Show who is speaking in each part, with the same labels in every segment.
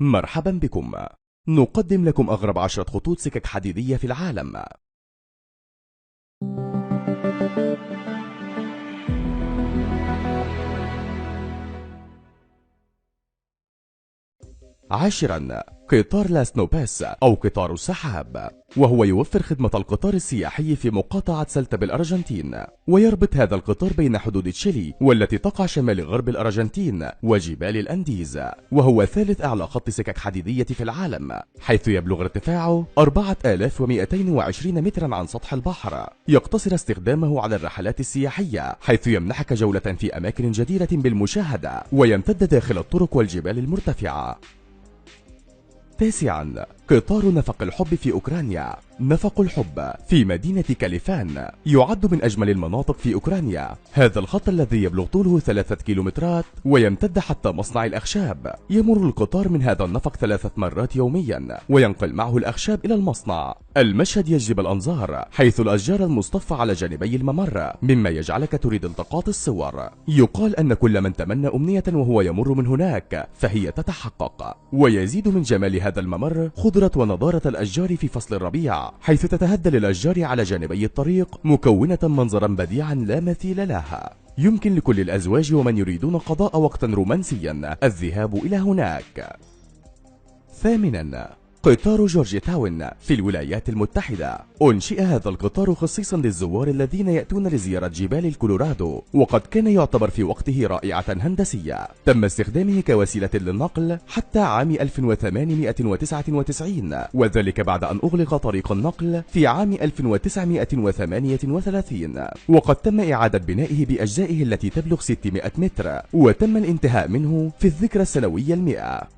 Speaker 1: مرحبا بكم. نقدم لكم أغرب 10 خطوط سكك حديدية في العالم. 10. قطار لاسنوباس أو قطار السحاب، وهو يوفر خدمة القطار السياحي في مقاطعة سلتا بالأرجنتين، ويربط هذا القطار بين حدود تشيلي والتي تقع شمال غرب الأرجنتين وجبال الأنديز، وهو ثالث أعلى خط سكك حديدية في العالم، حيث يبلغ ارتفاعه 4220 مترا عن سطح البحر. يقتصر استخدامه على الرحلات السياحية، حيث يمنحك جولة في أماكن جديرة بالمشاهدة، ويمتد داخل الطرق والجبال المرتفعة. 9. قطار نفق الحب في أوكرانيا. نفق الحب في مدينة كاليفان يعد من أجمل المناطق في أوكرانيا. هذا الخط الذي يبلغ طوله 3 كيلومترات ويمتد حتى مصنع الأخشاب. يمر القطار من هذا النفق 3 مرات يوميا، وينقل معه الأخشاب إلى المصنع. المشهد يجذب الأنظار، حيث الأشجار المصطفى على جانبي الممر، مما يجعلك تريد التقاط الصور. يقال أن كل من تمنى أمنية وهو يمر من هناك فهي تتحقق. ويزيد من جمال هذا الممر خضرة ونضارة الأشجار في فصل الربيع، حيث تتهدل الأشجار على جانبي الطريق، مكونة منظرا بديعا لا مثيل لها. يمكن لكل الأزواج ومن يريدون قضاء وقتا رومانسيا الذهاب إلى هناك. 8. قطار جورج تاون في الولايات المتحدة. أنشئ هذا القطار خصيصا للزوار الذين يأتون لزيارة جبال الكولورادو، وقد كان يعتبر في وقته رائعة هندسية. تم استخدامه كوسيلة للنقل حتى عام 1899، وذلك بعد أن أغلق طريق النقل في عام 1938، وقد تم إعادة بنائه بأجزائه التي تبلغ 600 متر، وتم الانتهاء منه في الذكرى السنوية 100.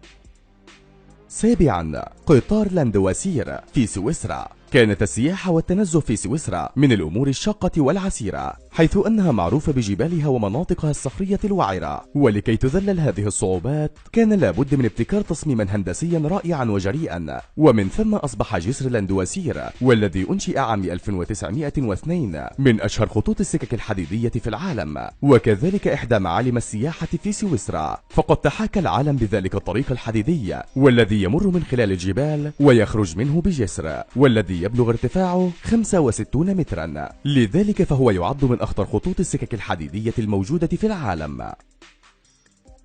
Speaker 1: 7. قطار لاندواسير في سويسرا. كانت السياحة والتنزه في سويسرا من الأمور الشاقة والعسيرة، حيث أنها معروفة بجبالها ومناطقها الصخرية الوعرة، ولكي تذلل هذه الصعوبات كان لابد من ابتكار تصميما هندسيا رائعا وجريئا، ومن ثم أصبح جسر لاندواسير، والذي أنشئ عام 1902 من أشهر خطوط السكك الحديدية في العالم، وكذلك إحدى معالم السياحة في سويسرا. فقد تحاكى العالم بذلك الطريق الحديدي، والذي يمر من خلال الجبال ويخرج منه بجسر، والذي يبلغ ارتفاعه 65 مترا، لذلك فهو يعد من أخطر خطوط السكك الحديدية الموجودة في العالم.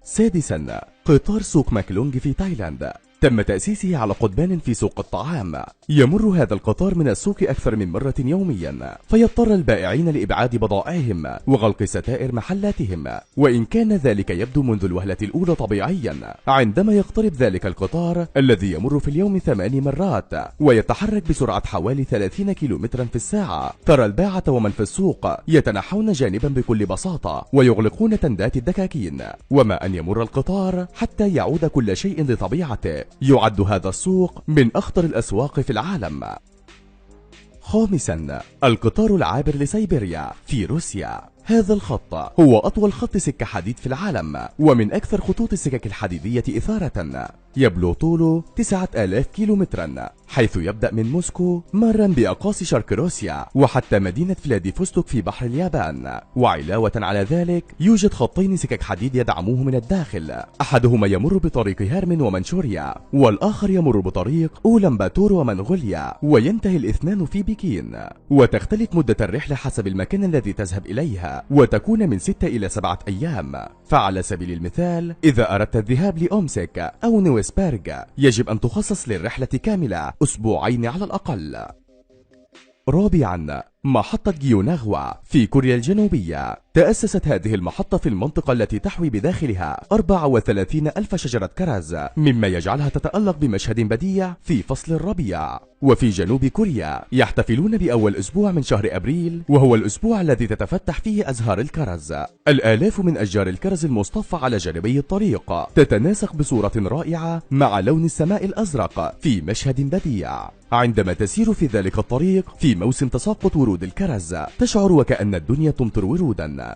Speaker 1: 6. قطار سوق ماكلونج في تايلاند. تم تأسيسه على قضبان في سوق الطعام. يمر هذا القطار من السوق أكثر من مرة يوميا، فيضطر البائعين لإبعاد بضائعهم وغلق ستائر محلاتهم، وإن كان ذلك يبدو منذ الوهلة الأولى طبيعيا، عندما يقترب ذلك القطار الذي يمر في اليوم 8 مرات ويتحرك بسرعة حوالي 30 كيلومترا في الساعة، ترى الباعة ومن في السوق يتنحون جانبا بكل بساطة ويغلقون تندات الدكاكين، وما أن يمر القطار حتى يعود كل شيء لطبيعته. يعد هذا السوق من أخطر الأسواق في العالم. 5. القطار العابر لسيبيريا في روسيا. هذا الخط هو أطول خط سكة حديد في العالم، ومن أكثر خطوط السكك الحديدية إثارة. يبلغ طوله 9000 كيلومترا، حيث يبدأ من موسكو مرا بأقاصي شرق روسيا وحتى مدينة فلاديفوستوك في بحر اليابان. وعلاوة على ذلك يوجد خطين سكك حديد يدعموه من الداخل، أحدهما يمر بطريق هيرمن ومنشوريا، والآخر يمر بطريق أولانباتور ومنغوليا، وينتهي الاثنان في بكين. وتختلف مدة الرحلة حسب المكان الذي تذهب إليها، وتكون من 6 إلى 7 أيام. فعلى سبيل المثال، إذا أردت الذهاب لأومسك أو نويسبرغ يجب أن تخصص للرحلة كاملة أسبوعين على الأقل. 4. محطة جيوناغوا في كوريا الجنوبية. تأسست هذه المحطة في المنطقة التي تحوي بداخلها 34 ألف شجرة كرز، مما يجعلها تتألق بمشهد بديع في فصل الربيع. وفي جنوب كوريا يحتفلون بأول أسبوع من شهر أبريل، وهو الأسبوع الذي تتفتح فيه أزهار الكرز. الآلاف من أشجار الكرز المصطفى على جانبي الطريق تتناسق بصورة رائعة مع لون السماء الأزرق في مشهد بديع. عندما تسير في ذلك الطريق في موسم تساقط ورود الكرز تشعر وكأن الدنيا تمطر ورودا.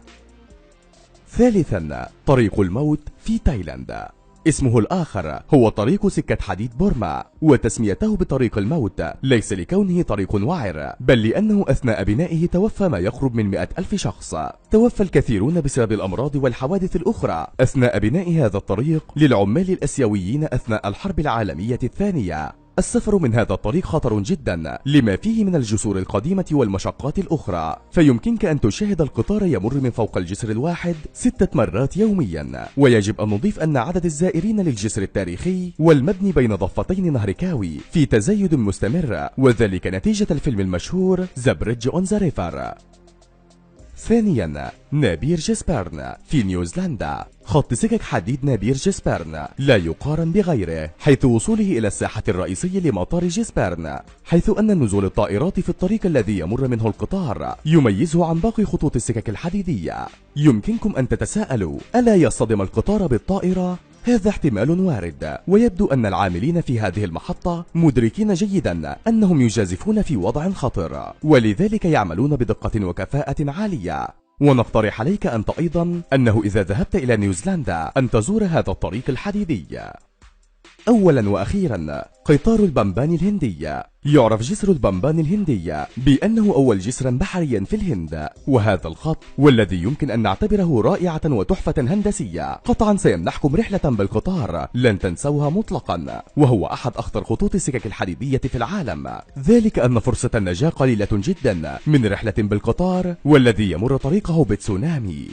Speaker 1: 3. طريق الموت في تايلاند. اسمه الآخر هو طريق سكة حديد بورما، وتسميته بطريق الموت ليس لكونه طريق وعر، بل لأنه أثناء بنائه توفى ما يقرب من 100,000 شخص. توفى الكثيرون بسبب الأمراض والحوادث الأخرى أثناء بناء هذا الطريق للعمال الآسيويين أثناء الحرب العالمية الثانية. السفر من هذا الطريق خطر جدا لما فيه من الجسور القديمة والمشقات الأخرى، فيمكنك أن تشاهد القطار يمر من فوق الجسر الواحد 6 مرات يوميا. ويجب أن نضيف أن عدد الزائرين للجسر التاريخي والمبني بين ضفتين نهر كاوي في تزايد مستمر، وذلك نتيجة الفيلم المشهور ذا بريدج أون ذا ريفر. ثانيا، نابير جيسبرن في نيوزيلندا. خط سكك حديد نابير جيسبرن لا يقارن بغيره، حيث وصوله إلى الساحة الرئيسية لمطار جيسبرن، حيث أن نزول الطائرات في الطريق الذي يمر منه القطار يميزه عن باقي خطوط السكك الحديدية. يمكنكم أن تتساءلوا: ألا يصطدم القطار بالطائرة؟ هذا احتمال وارد، ويبدو أن العاملين في هذه المحطة مدركين جيدا أنهم يجازفون في وضع خطر، ولذلك يعملون بدقة وكفاءة عالية. ونقترح عليك أنت أيضا أنه إذا ذهبت إلى نيوزيلندا أن تزور هذا الطريق الحديدي. أولا وأخيرا، قطار البمبان الهندي. يعرف جسر البمبان الهندي بأنه أول جسر بحري في الهند، وهذا الخط والذي يمكن أن نعتبره رائعة وتحفة هندسية قطعا سيمنحكم رحلة بالقطار لن تنسوها مطلقا، وهو أحد أخطر خطوط السكك الحديدية في العالم، ذلك أن فرصة النجاة قليلة جدا من رحلة بالقطار والذي يمر طريقه بتسونامي.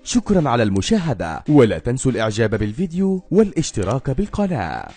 Speaker 1: شكرا على المشاهدة، ولا تنسوا الإعجاب بالفيديو والاشتراك بالقناة.